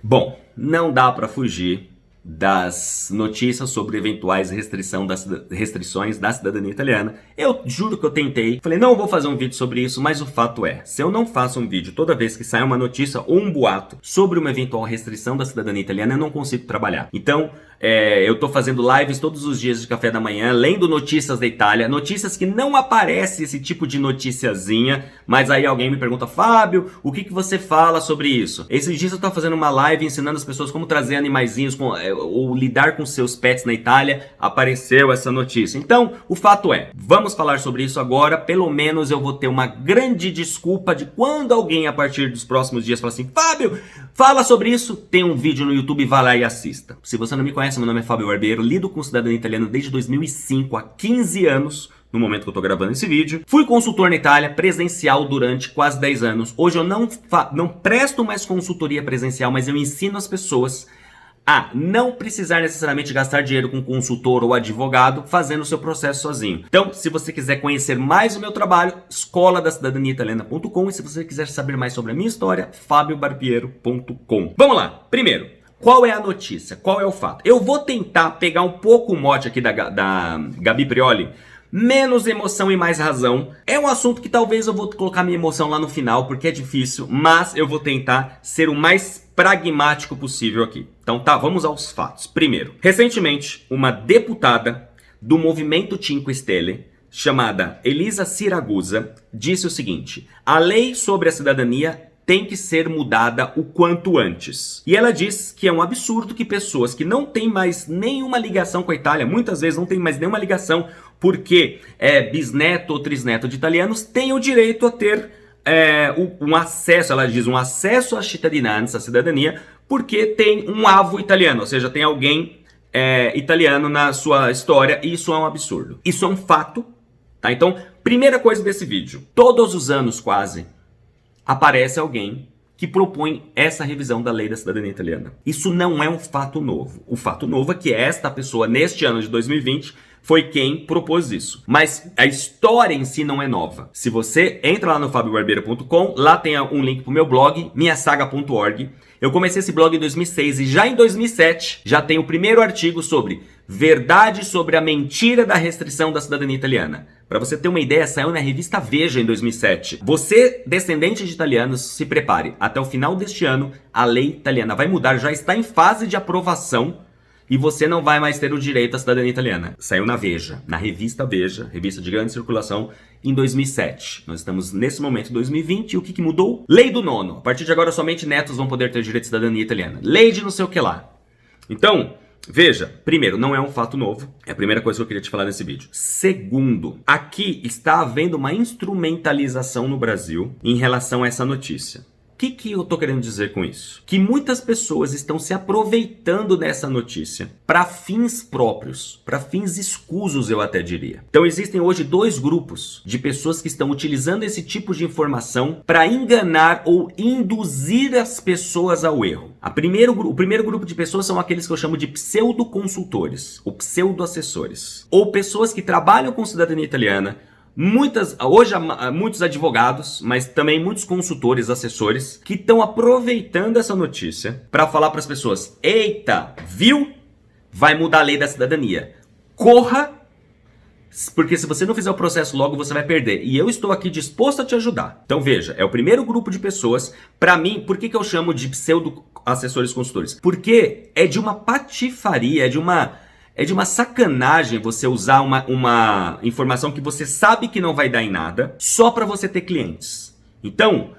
Bom, não dá para fugir das notícias sobre eventuais restrições da cidadania italiana. Eu juro que eu tentei, falei, não vou fazer um vídeo sobre isso, mas o fato é, se eu não faço um vídeo toda vez que sai uma notícia ou um boato sobre uma eventual restrição da cidadania italiana, eu não consigo trabalhar. Então, eu tô fazendo lives todos os dias de café da manhã, lendo notícias da Itália, notícias que não aparece esse tipo de noticiazinha, mas aí alguém me pergunta, Fábio, o que você fala sobre isso? Esses dias eu tô fazendo uma live ensinando as pessoas como trazer animaizinhos, ou lidar com seus pets na Itália, apareceu essa notícia. Então, o fato é, vamos falar sobre isso agora, pelo menos eu vou ter uma grande desculpa de quando alguém a partir dos próximos dias fala assim, Fábio, fala sobre isso, tem um vídeo no YouTube, vá lá e assista. Se você não me conhece, meu nome é Fábio Barbiero, lido com cidadania italiana desde 2005, há 15 anos, no momento que eu tô gravando esse vídeo. Fui consultor na Itália, presencial durante quase 10 anos. Hoje eu não presto mais consultoria presencial, mas eu ensino as pessoas a não precisar necessariamente gastar dinheiro com consultor ou advogado fazendo o seu processo sozinho. Então, se você quiser conhecer mais o meu trabalho, escoladacitadaniaitaliana.com, e se você quiser saber mais sobre a minha história, fabiobarbiero.com. Vamos lá. Primeiro, qual é a notícia? Qual é o fato? Eu vou tentar pegar um pouco o mote aqui da Gabi Prioli, menos emoção e mais razão. É um assunto que talvez eu vou colocar minha emoção lá no final, porque é difícil, mas eu vou tentar ser o mais pragmático possível aqui. Então tá, vamos aos fatos. Primeiro, recentemente, uma deputada do movimento Cinque Stelle, chamada Elisa Siragusa, disse o seguinte: a lei sobre a cidadania tem que ser mudada o quanto antes. E ela diz que é um absurdo que pessoas que não têm mais nenhuma ligação com a Itália, muitas vezes não têm mais nenhuma ligação, porque é bisneto ou trisneto de italianos, tenham o direito a ter um acesso, ela diz, um acesso à cittadinanza, à cidadania, porque tem um avo italiano, ou seja, tem alguém italiano na sua história, e isso é um absurdo. Isso é um fato, tá? Então, primeira coisa desse vídeo, todos os anos quase, aparece alguém que propõe essa revisão da lei da cidadania italiana. Isso não é um fato novo. O fato novo é que esta pessoa, neste ano de 2020, foi quem propôs isso. Mas a história em si não é nova. Se você entra lá no fabiobarbiero.com, lá tem um link pro meu blog, minhasaga.org. Eu comecei esse blog em 2006 e já em 2007 já tem o primeiro artigo sobre verdade sobre a mentira da restrição da cidadania italiana. Para você ter uma ideia, saiu na revista Veja em 2007. Você, descendente de italianos, se prepare. Até o final deste ano, a lei italiana vai mudar, já está em fase de aprovação e você não vai mais ter o direito à cidadania italiana. Saiu na Veja, na revista Veja, revista de grande circulação, em 2007. Nós estamos nesse momento em 2020 e o que mudou? Lei do nono. A partir de agora, somente netos vão poder ter direito à cidadania italiana. Lei de não sei o que lá. Então, veja, primeiro, não é um fato novo. É a primeira coisa que eu queria te falar nesse vídeo. Segundo, aqui está havendo uma instrumentalização no Brasil em relação a essa notícia. O que eu tô querendo dizer com isso? Que muitas pessoas estão se aproveitando dessa notícia para fins próprios, para fins escusos, eu até diria. Então existem hoje dois grupos de pessoas que estão utilizando esse tipo de informação para enganar ou induzir as pessoas ao erro. O primeiro grupo de pessoas são aqueles que eu chamo de pseudo-consultores, ou pseudo-assessores, ou pessoas que trabalham com cidadania italiana. Hoje há muitos advogados, mas também muitos consultores, assessores, que estão aproveitando essa notícia para falar para as pessoas: eita, viu? Vai mudar a lei da cidadania. Corra, porque se você não fizer o processo logo, você vai perder. E eu estou aqui disposto a te ajudar. Então veja, é o primeiro grupo de pessoas. Para mim, por que eu chamo de pseudo-assessores consultores? Porque é de uma patifaria, é de uma sacanagem você usar uma informação que você sabe que não vai dar em nada, só para você ter clientes. Então,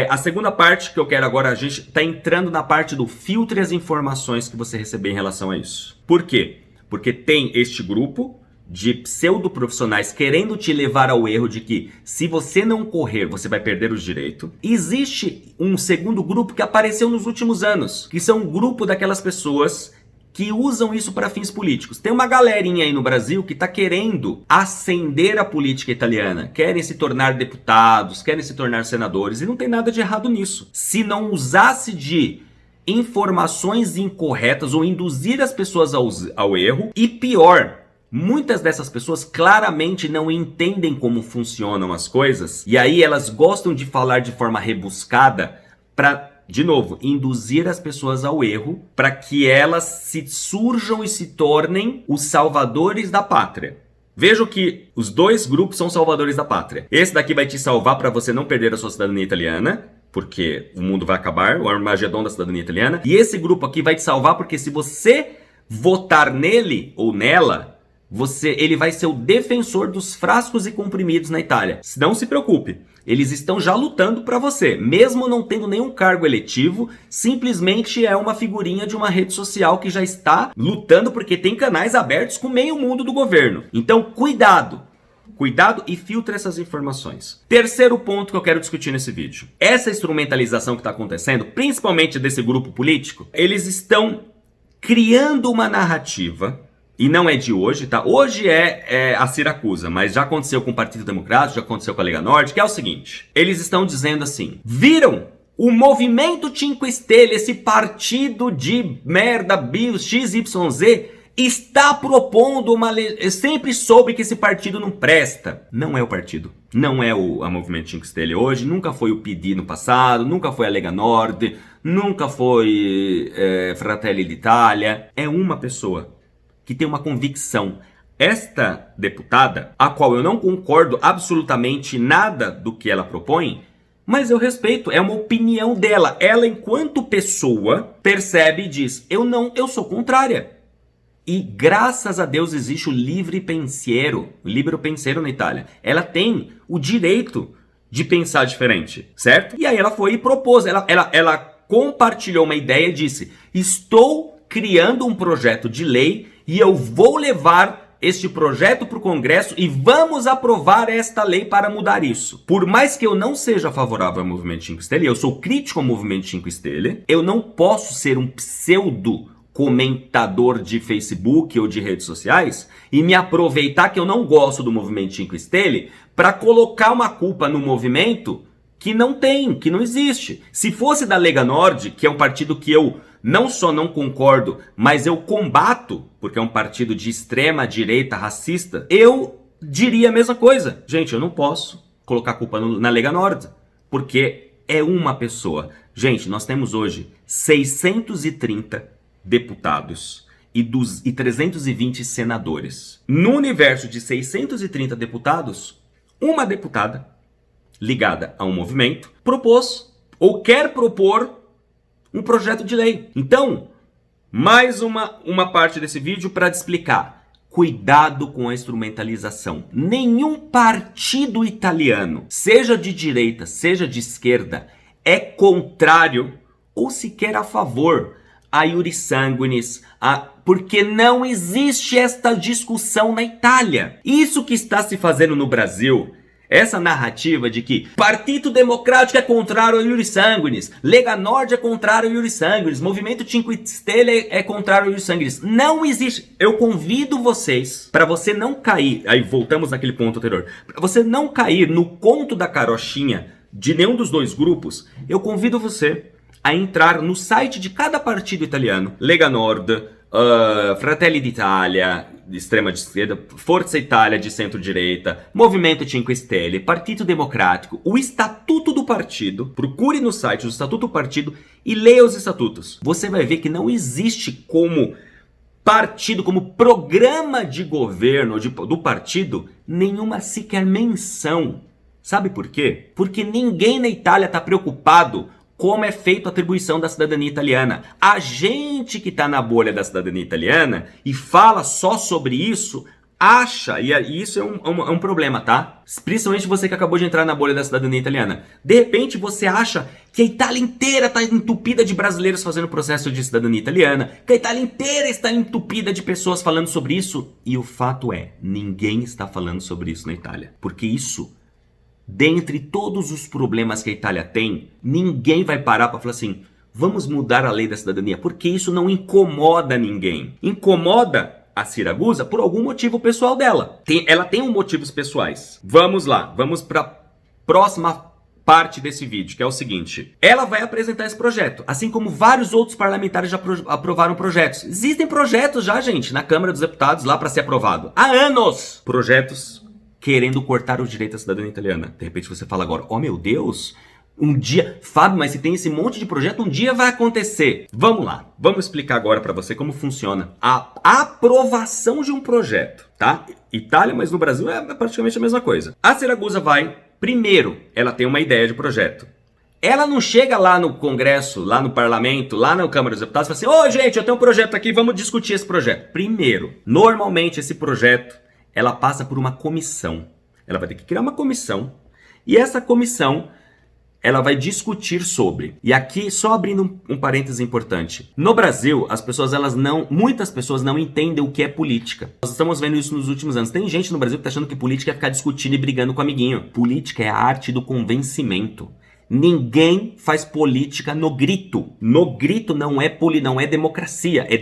a segunda parte que eu quero agora, a gente está entrando na parte do filtre as informações que você receber em relação a isso. Por quê? Porque tem este grupo de pseudo-profissionais querendo te levar ao erro de que se você não correr, você vai perder os direitos. Existe um segundo grupo que apareceu nos últimos anos, que são um grupo daquelas pessoas que usam isso para fins políticos. Tem uma galerinha aí no Brasil que está querendo ascender a política italiana, querem se tornar deputados, querem se tornar senadores, e não tem nada de errado nisso. Se não usasse de informações incorretas ou induzir as pessoas ao erro, e pior, muitas dessas pessoas claramente não entendem como funcionam as coisas, e aí elas gostam de falar de forma rebuscada para de novo, induzir as pessoas ao erro para que elas se surjam e se tornem os salvadores da pátria. Vejam que os dois grupos são salvadores da pátria. Esse daqui vai te salvar para você não perder a sua cidadania italiana, porque o mundo vai acabar, o Armagedon da cidadania italiana. E esse grupo aqui vai te salvar porque se você votar nele ou nela, ele vai ser o defensor dos frascos e comprimidos na Itália. Não se preocupe, eles estão já lutando para você, mesmo não tendo nenhum cargo eletivo, simplesmente é uma figurinha de uma rede social que já está lutando porque tem canais abertos com meio mundo do governo. Então, cuidado! Cuidado e filtre essas informações. Terceiro ponto que eu quero discutir nesse vídeo. Essa instrumentalização que está acontecendo, principalmente desse grupo político, eles estão criando uma narrativa, e não é de hoje, tá? Hoje é a Siracusa, mas já aconteceu com o Partido Democrático, já aconteceu com a Lega Nord, que é o seguinte. Eles estão dizendo assim, viram? O Movimento Cinque Stelle, esse partido de merda, BIOS, XYZ, está propondo uma lei. Eu sempre soube que esse partido não presta. Não é o partido. Não é a Movimento Cinque Stelle hoje. Nunca foi o PD no passado. Nunca foi a Lega Nord. Nunca foi Fratelli d'Italia. É uma pessoa que tem uma convicção. Esta deputada, a qual eu não concordo absolutamente nada do que ela propõe, mas eu respeito, é uma opinião dela. Ela, enquanto pessoa, percebe e diz, eu sou contrária. E graças a Deus existe o livre pensiero, o libero pensiero na Itália. Ela tem o direito de pensar diferente, certo? E aí ela foi e propôs, ela compartilhou uma ideia e disse, estou criando um projeto de lei e eu vou levar este projeto para o Congresso e vamos aprovar esta lei para mudar isso. Por mais que eu não seja favorável ao Movimento Cinque Stelle, eu sou crítico ao Movimento Cinque Stelle, eu não posso ser um pseudo comentador de Facebook ou de redes sociais e me aproveitar que eu não gosto do Movimento Cinque Stelle para colocar uma culpa no movimento que não tem, que não existe. Se fosse da Lega Nord, que é um partido que eu não só não concordo, mas eu combato, porque é um partido de extrema direita racista, eu diria a mesma coisa. Gente, eu não posso colocar a culpa na Lega Nord, porque é uma pessoa. Gente, nós temos hoje 630 deputados e 320 senadores. No universo de 630 deputados, uma deputada ligada a um movimento propôs ou quer propor um projeto de lei. Então, mais uma parte desse vídeo para te explicar. Cuidado com a instrumentalização. Nenhum partido italiano, seja de direita, seja de esquerda, é contrário ou sequer a favor a iuris sanguinis, porque não existe esta discussão na Itália. Isso que está se fazendo no Brasil, essa narrativa de que Partido Democrático é contrário ao iuris sanguinis, Lega Nord é contrário ao iuris sanguinis, Movimento Cinque Stelle é contrário ao iuris sanguinis. Não existe. Eu convido vocês, para você não cair, aí voltamos naquele ponto anterior, para você não cair no conto da carochinha de nenhum dos dois grupos, eu convido você a entrar no site de cada partido italiano, Lega Nord, Fratelli d'Italia, de extrema esquerda, Forza Italia, de centro-direita, Movimento Cinque Stelle, Partido Democrático, o estatuto do partido. Procure no site o estatuto do partido e leia os estatutos. Você vai ver que não existe como partido, como programa de governo do partido, nenhuma sequer menção. Sabe por quê? Porque ninguém na Itália está preocupado como é feita a atribuição da cidadania italiana. A gente que está na bolha da cidadania italiana e fala só sobre isso, acha, e isso é um problema, tá? Principalmente você que acabou de entrar na bolha da cidadania italiana. De repente você acha que a Itália inteira está entupida de brasileiros fazendo processo de cidadania italiana, que a Itália inteira está entupida de pessoas falando sobre isso, e o fato é, ninguém está falando sobre isso na Itália. Porque isso, dentre todos os problemas que a Itália tem, ninguém vai parar para falar assim, vamos mudar a lei da cidadania, porque isso não incomoda ninguém. Incomoda a Siracusa por algum motivo pessoal dela. Ela tem motivos pessoais. Vamos lá, vamos para a próxima parte desse vídeo, que é o seguinte. Ela vai apresentar esse projeto, assim como vários outros parlamentares já aprovaram projetos. Existem projetos já, gente, na Câmara dos Deputados lá para ser aprovado. Há anos! Projetos querendo cortar o direito à cidadania italiana. De repente você fala agora, oh meu Deus, Um dia, Fábio, mas se tem esse monte de projeto, um dia vai acontecer. Vamos lá, vamos explicar agora para você como funciona a aprovação de um projeto, tá? Itália, mas no Brasil é praticamente a mesma coisa. A Siragusa vai, primeiro, ela tem uma ideia de projeto. Ela não chega lá no Congresso, lá no Parlamento, lá na Câmara dos Deputados e fala assim, gente, eu tenho um projeto aqui, vamos discutir esse projeto. Primeiro, normalmente esse projeto, ela passa por uma comissão. Ela vai ter que criar uma comissão e essa comissão ela vai discutir sobre. E aqui, só abrindo um parêntese importante. No Brasil, muitas pessoas não entendem o que é política. Nós estamos vendo isso nos últimos anos. Tem gente no Brasil que está achando que política é ficar discutindo e brigando com o amiguinho. Política é a arte do convencimento. Ninguém faz política no grito. No grito não é democracia. É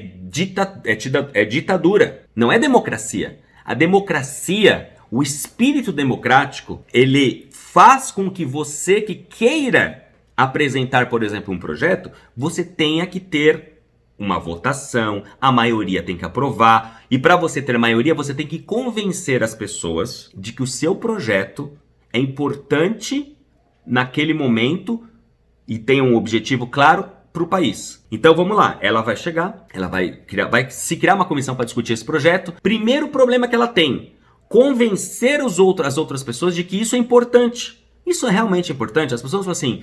ditadura. Não é democracia. A democracia, o espírito democrático, ele faz com que você que queira apresentar, por exemplo, um projeto, você tenha que ter uma votação, a maioria tem que aprovar, e para você ter maioria, você tem que convencer as pessoas de que o seu projeto é importante naquele momento e tem um objetivo claro para o país. Então vamos lá, ela vai chegar, ela vai se criar uma comissão para discutir esse projeto. Primeiro problema que ela tem, convencer as outras pessoas de que isso é importante. Isso é realmente importante. As pessoas falam assim,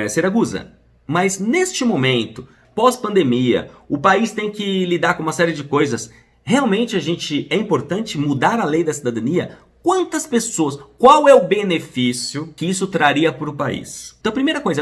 Siragusa, mas neste momento, pós-pandemia, o país tem que lidar com uma série de coisas. Realmente é importante mudar a lei da cidadania? Quantas pessoas, qual é o benefício que isso traria para o país? Então, a primeira coisa,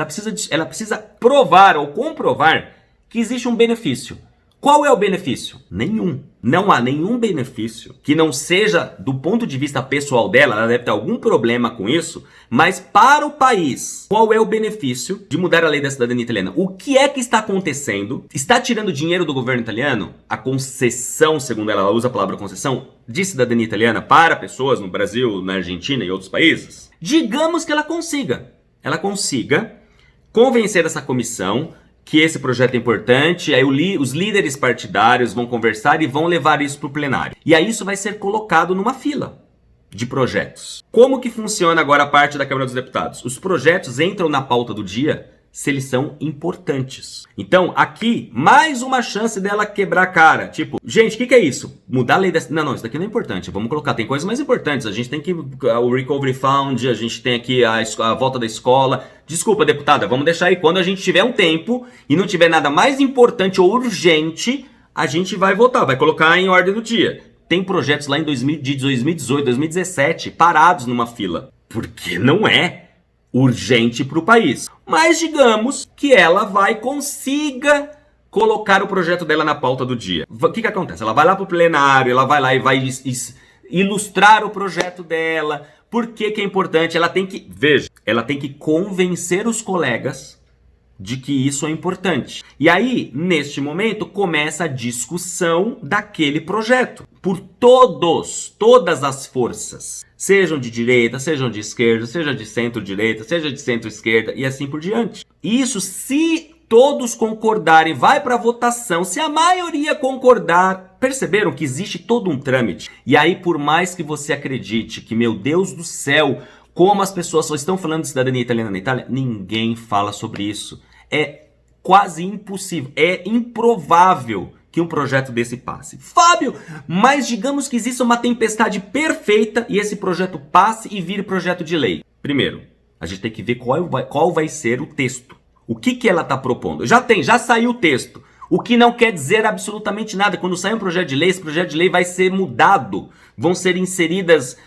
ela precisa provar ou comprovar que existe um benefício. Qual é o benefício? Nenhum. Não há nenhum benefício que não seja do ponto de vista pessoal dela, ela deve ter algum problema com isso, mas para o país, qual é o benefício de mudar a lei da cidadania italiana? O que é que está acontecendo? Está tirando dinheiro do governo italiano? A concessão, segundo ela usa a palavra concessão, de cidadania italiana para pessoas no Brasil, na Argentina e outros países? Digamos que ela consiga convencer essa comissão que esse projeto é importante, aí os líderes partidários vão conversar e vão levar isso para o plenário. E aí isso vai ser colocado numa fila de projetos. Como que funciona agora a parte da Câmara dos Deputados? Os projetos entram na pauta do dia se eles são importantes. Então, aqui, mais uma chance dela quebrar a cara. Tipo, gente, o que é isso? Mudar a lei dessa... Não, isso daqui não é importante. Vamos colocar, tem coisas mais importantes. A gente tem que... O Recovery Fund, a gente tem aqui a volta da escola. Desculpa, deputada, vamos deixar aí. Quando a gente tiver um tempo e não tiver nada mais importante ou urgente, a gente vai votar, vai colocar em ordem do dia. Tem projetos lá de 2018, 2017, parados numa fila. Porque não é urgente para o país. Mas digamos que ela consiga colocar o projeto dela na pauta do dia. O que acontece? Ela vai lá para o plenário, ela vai lá e vai ilustrar o projeto dela. Por que é importante? Ela tem que convencer os colegas de que isso é importante. E aí, neste momento, começa a discussão daquele projeto. Por todas as forças. Sejam de direita, sejam de esquerda, seja de centro-direita, seja de centro-esquerda e assim por diante. Isso, se todos concordarem, vai para votação. Se a maioria concordar, perceberam que existe todo um trâmite. E aí, por mais que você acredite que, meu Deus do céu, como as pessoas só estão falando de cidadania italiana na Itália, ninguém fala sobre isso. É quase impossível, é improvável que um projeto desse passe. Fábio, mas digamos que exista uma tempestade perfeita e esse projeto passe e vire projeto de lei. Primeiro, a gente tem que ver qual vai ser o texto. O que ela está propondo? Já saiu o texto. O que não quer dizer absolutamente nada. Quando sair um projeto de lei, esse projeto de lei vai ser mudado. Vão ser inseridas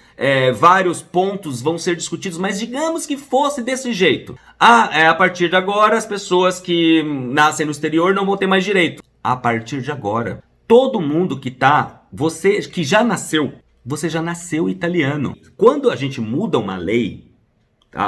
vários pontos, vão ser discutidos, mas digamos que fosse desse jeito. A partir de agora, as pessoas que nascem no exterior não vão ter mais direito. A partir de agora, todo mundo você que já nasceu, você já nasceu italiano. Quando a gente muda uma lei,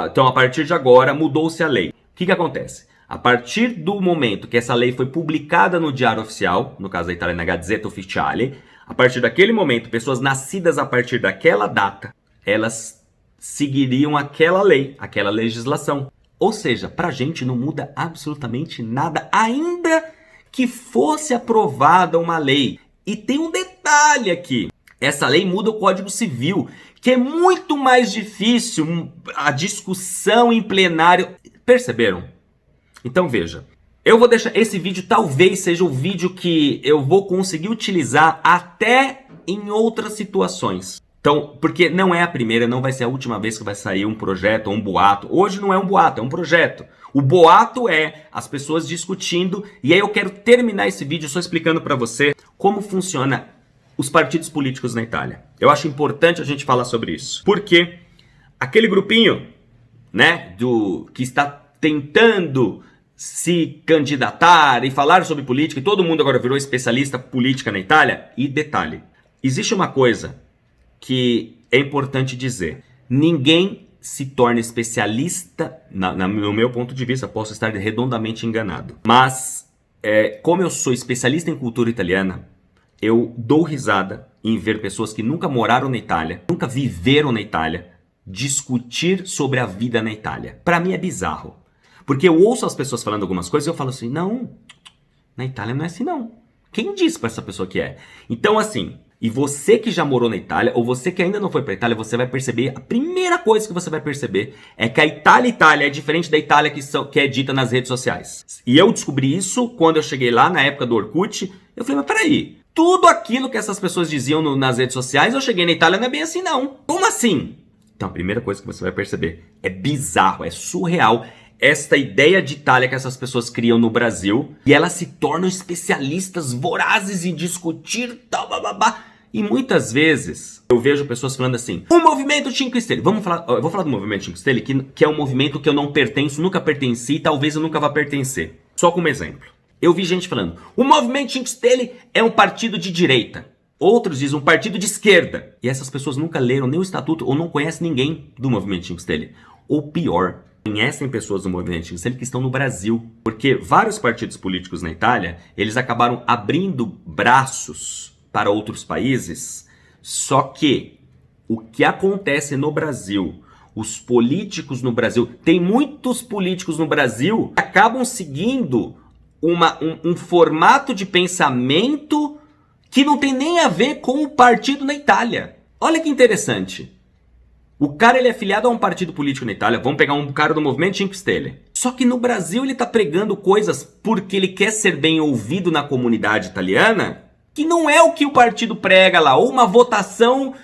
então a partir de agora mudou-se a lei. O que acontece? A partir do momento que essa lei foi publicada no Diário Oficial, no caso da Itália na Gazzetta Ufficiale, a partir daquele momento, pessoas nascidas a partir daquela data, elas seguiriam aquela lei, aquela legislação. Ou seja, pra gente não muda absolutamente nada, ainda que fosse aprovada uma lei. E tem um detalhe aqui. Essa lei muda o Código Civil, que é muito mais difícil a discussão em plenário. Perceberam? Então veja, eu vou deixar esse vídeo, talvez seja o vídeo que eu vou conseguir utilizar até em outras situações. Então, porque não é a primeira, não vai ser a última vez que vai sair um projeto ou um boato. Hoje não é um boato, é um projeto. O boato é as pessoas discutindo, e aí eu quero terminar esse vídeo só explicando para você como funciona os partidos políticos na Itália. Eu acho importante a gente falar sobre isso. Porque aquele grupinho, né, que está tentando se candidatar e falar sobre política, e todo mundo agora virou especialista política na Itália. E detalhe, existe uma coisa que é importante dizer. Ninguém se torna especialista, no meu ponto de vista, posso estar redondamente enganado. Mas, como eu sou especialista em cultura italiana, eu dou risada em ver pessoas que nunca moraram na Itália, nunca viveram na Itália, discutir sobre a vida na Itália. Para mim é bizarro. Porque eu ouço as pessoas falando algumas coisas e eu falo assim, não, na Itália não é assim não. Quem disse para essa pessoa que é? Então assim, e você que já morou na Itália, ou você que ainda não foi para a Itália, você vai perceber, a primeira coisa que você vai perceber é que a Itália é diferente da Itália que é dita nas redes sociais. E eu descobri isso quando eu cheguei lá, na época do Orkut, eu falei, mas peraí, tudo aquilo que essas pessoas diziam nas redes sociais, eu cheguei na Itália, não é bem assim não. Como assim? Então a primeira coisa que você vai perceber, é bizarro, é surreal, esta ideia de Itália que essas pessoas criam no Brasil, e elas se tornam especialistas vorazes em discutir tal, bababá. E muitas vezes eu vejo pessoas falando assim, o movimento Cinque Stelle. Eu vou falar do movimento Cinque Stelle, que é um movimento que eu não pertenço, nunca pertenci, talvez eu nunca vá pertencer. Só como exemplo. Eu vi gente falando, o movimento Cinque Stelle é um partido de direita. Outros dizem um partido de esquerda. E essas pessoas nunca leram nem o estatuto ou não conhecem ninguém do movimento Cinque Stelle. Ou pior, conhecem pessoas do movimento Cinque Stelle que estão no Brasil. Porque vários partidos políticos na Itália, eles acabaram abrindo braços para outros países, só que o que acontece no Brasil, os políticos no Brasil, tem muitos políticos no Brasil que acabam seguindo um formato de pensamento que não tem nem a ver com o partido na Itália. Olha que interessante. O cara ele é afiliado a um partido político na Itália, vamos pegar um cara do movimento Cinque Stelle. Só que no Brasil ele tá pregando coisas porque ele quer ser bem ouvido na comunidade italiana, que não é o que o partido prega lá, ou uma votação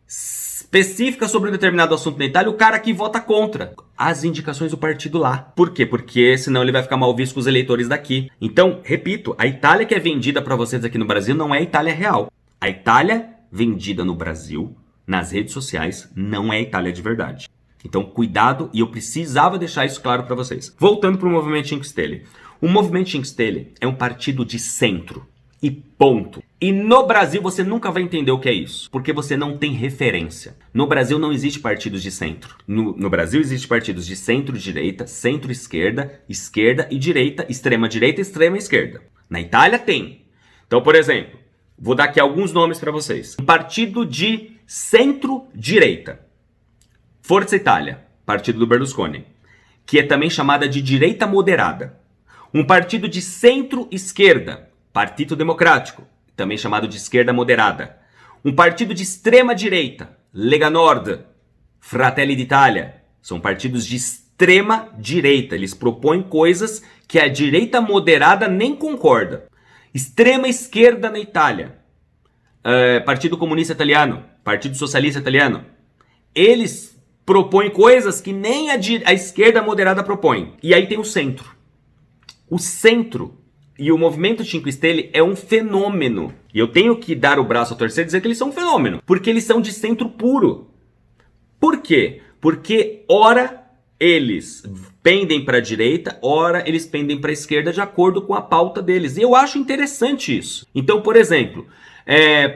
específica sobre um determinado assunto na Itália, o cara que vota contra as indicações do partido lá. Por quê? Porque senão ele vai ficar mal visto com os eleitores daqui. Então, repito, a Itália que é vendida para vocês aqui no Brasil não é a Itália real. A Itália vendida no Brasil, nas redes sociais, não é a Itália de verdade. Então, cuidado, e eu precisava deixar isso claro para vocês. Voltando para o movimento Cinque Stelle. O movimento Cinque Stelle é um partido de centro. E ponto. E no Brasil você nunca vai entender o que é isso, porque você não tem referência. No Brasil não existe partidos de centro. No Brasil existe partidos de centro-direita, centro-esquerda, esquerda e direita, extrema-direita e extrema-esquerda. Na Itália tem. Então, por exemplo, vou dar aqui alguns nomes para vocês. Um partido de centro-direita. Forza Itália, partido do Berlusconi, que é também chamada de direita moderada. Um partido de centro-esquerda, Partito Democrático, também chamado de esquerda moderada. Um partido de extrema direita, Lega Nord, Fratelli d'Italia, são partidos de extrema direita. Eles propõem coisas que a direita moderada nem concorda. Extrema esquerda na Itália, Partido Comunista Italiano, Partido Socialista Italiano. Eles propõem coisas que nem a esquerda moderada propõe. E aí tem o centro. O centro e o movimento Cinque Stelle é um fenômeno. E eu tenho que dar o braço a torcer e dizer que eles são um fenômeno. Porque eles são de centro puro. Por quê? Porque ora eles pendem para a direita, ora eles pendem para a esquerda de acordo com a pauta deles. E eu acho interessante isso. Então, por exemplo,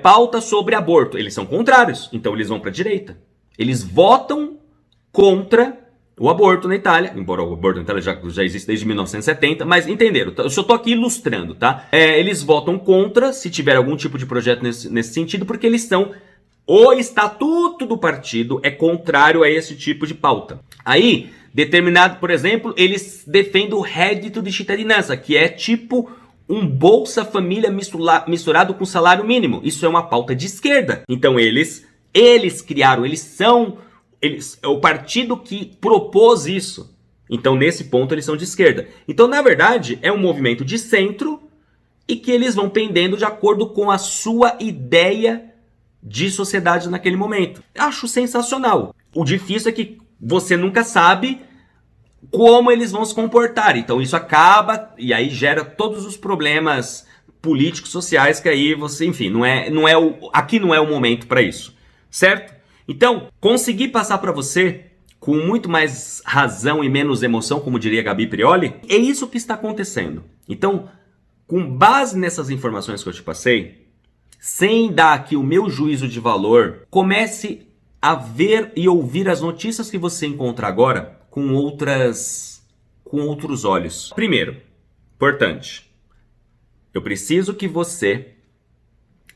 pauta sobre aborto. Eles são contrários, então eles vão para a direita. Eles votam contra o aborto na Itália, embora o aborto na Itália já existe desde 1970, mas entenderam, eu só tô aqui ilustrando, tá? Eles votam contra, se tiver algum tipo de projeto nesse sentido, porque eles são, o estatuto do partido é contrário a esse tipo de pauta. Aí, determinado, por exemplo, eles defendem o reddito de cittadinanza, que é tipo um Bolsa Família misturado com salário mínimo. Isso é uma pauta de esquerda. Então eles criaram, é o partido que propôs isso. Então nesse ponto eles são de esquerda. Então na verdade é um movimento de centro e que eles vão pendendo de acordo com a sua ideia de sociedade naquele momento. Acho sensacional. O difícil é que você nunca sabe como eles vão se comportar. Então isso acaba e aí gera todos os problemas políticos, sociais que aí você, enfim, aqui não é o momento para isso, certo? Então, consegui passar para você com muito mais razão e menos emoção, como diria Gabi Prioli, é isso que está acontecendo. Então, com base nessas informações que eu te passei, sem dar aqui o meu juízo de valor, comece a ver e ouvir as notícias que você encontra agora com outros olhos. Primeiro, importante, eu preciso que você,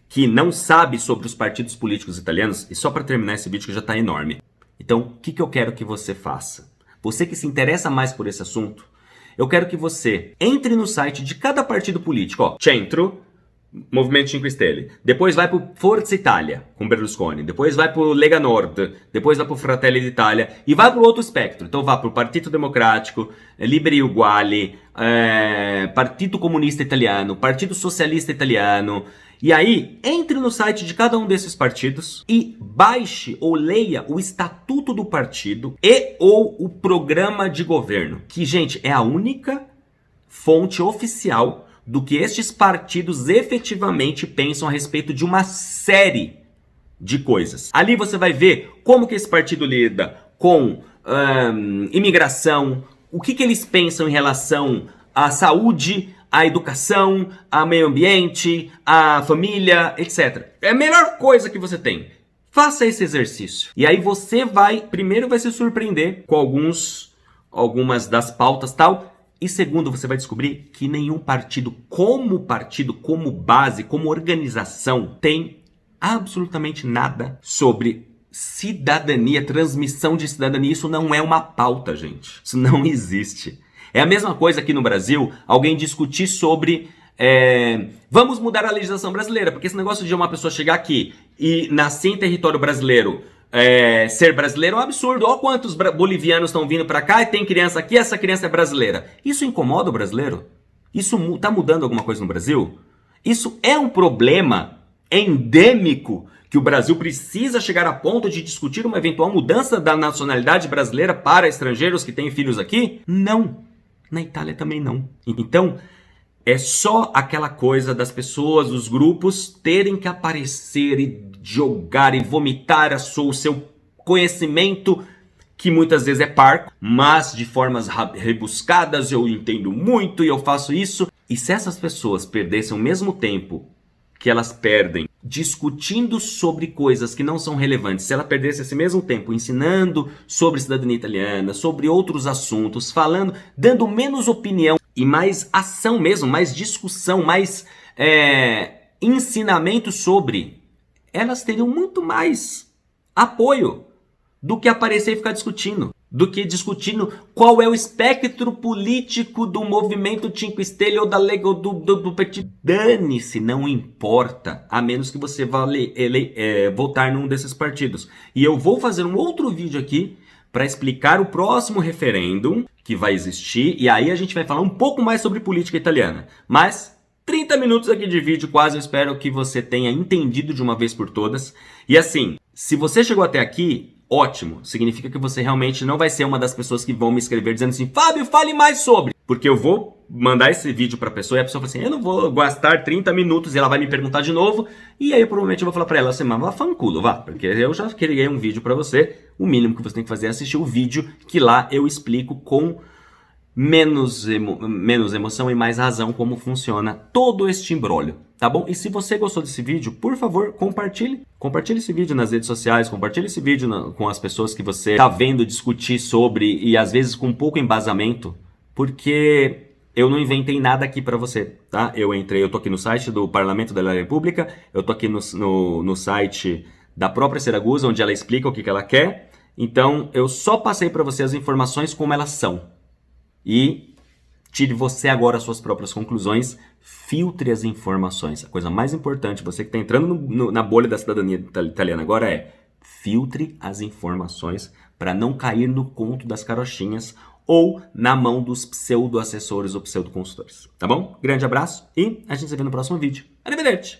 que não sabe sobre os partidos políticos italianos, e só para terminar esse vídeo que já está enorme, então o que eu quero que você faça? Você que se interessa mais por esse assunto, eu quero que você entre no site de cada partido político, ó, Centro, Movimento 5 Stelle, depois vai pro Forza Italia, com Berlusconi, depois vai pro Lega Nord, depois vai pro Fratelli d'Italia e vai pro outro espectro. Então vá pro Partito Democratico, Liberi e Uguali, Partito Comunista Italiano, Partido Socialista Italiano. E aí, entre no site de cada um desses partidos e baixe ou leia o estatuto do partido e ou o programa de governo, que, gente, é a única fonte oficial do que estes partidos efetivamente pensam a respeito de uma série de coisas. Ali você vai ver como que esse partido lida com imigração, o que eles pensam em relação à saúde, à educação, ao meio ambiente, à família, etc. É a melhor coisa que você tem. Faça esse exercício. E aí você primeiro vai se surpreender com algumas das pautas tal. E segundo, você vai descobrir que nenhum partido, como base, como organização, tem absolutamente nada sobre cidadania, transmissão de cidadania. Isso não é uma pauta, gente. Isso não existe. É a mesma coisa aqui no Brasil, alguém discutir sobre vamos mudar a legislação brasileira, porque esse negócio de uma pessoa chegar aqui e nascer em território brasileiro, ser brasileiro é um absurdo. Olha quantos bolivianos estão vindo para cá e tem criança aqui, essa criança é brasileira. Isso incomoda o brasileiro? Isso está mudando alguma coisa no Brasil? Isso é um problema endêmico que o Brasil precisa chegar a ponto de discutir uma eventual mudança da nacionalidade brasileira para estrangeiros que têm filhos aqui? Não. Na Itália também não. Então, é só aquela coisa das pessoas, dos grupos, terem que aparecer e jogar e vomitar o seu conhecimento, que muitas vezes é parco, mas de formas rebuscadas, eu entendo muito e eu faço isso. E se essas pessoas perdessem o mesmo tempo que elas perdem discutindo sobre coisas que não são relevantes, se ela perdesse esse mesmo tempo ensinando sobre cidadania italiana, sobre outros assuntos, falando, dando menos opinião e mais ação mesmo, mais discussão, mais ensinamento sobre, elas teriam muito mais apoio do que aparecer e ficar discutindo. Do que discutindo qual é o espectro político do movimento 5 Stelle ou da Lega ou do partido. Dane-se, não importa, a menos que você vá votar num desses partidos. E eu vou fazer um outro vídeo aqui para explicar o próximo referêndum que vai existir, e aí a gente vai falar um pouco mais sobre política italiana. Mas 30 minutos aqui de vídeo quase, eu espero que você tenha entendido de uma vez por todas. E assim, se você chegou até aqui, ótimo, significa que você realmente não vai ser uma das pessoas que vão me escrever dizendo assim, Fábio, fale mais sobre, porque eu vou mandar esse vídeo pra pessoa e a pessoa fala assim, eu não vou gastar 30 minutos e ela vai me perguntar de novo, e aí provavelmente eu vou falar pra ela assim, mas vá fanculo, vá, porque eu já criei um vídeo pra você, o mínimo que você tem que fazer é assistir o vídeo, que lá eu explico com menos emoção e mais razão como funciona todo este imbróglio, tá bom? E se você gostou desse vídeo, por favor, compartilhe. Compartilhe esse vídeo nas redes sociais, compartilhe esse vídeo com as pessoas que você tá vendo discutir sobre e às vezes com pouco embasamento, porque eu não inventei nada aqui pra você, tá? Eu tô aqui no site do Parlamento da República, eu tô aqui no site da própria Siragusa, onde ela explica o que ela quer, então eu só passei pra você as informações como elas são. E Tire você agora as suas próprias conclusões, filtre as informações. A coisa mais importante, você que está entrando na bolha da cidadania italiana agora é filtre as informações para não cair no conto das carochinhas ou na mão dos pseudo-assessores ou pseudo-consultores. Tá bom? Grande abraço e a gente se vê no próximo vídeo. Arrivederci!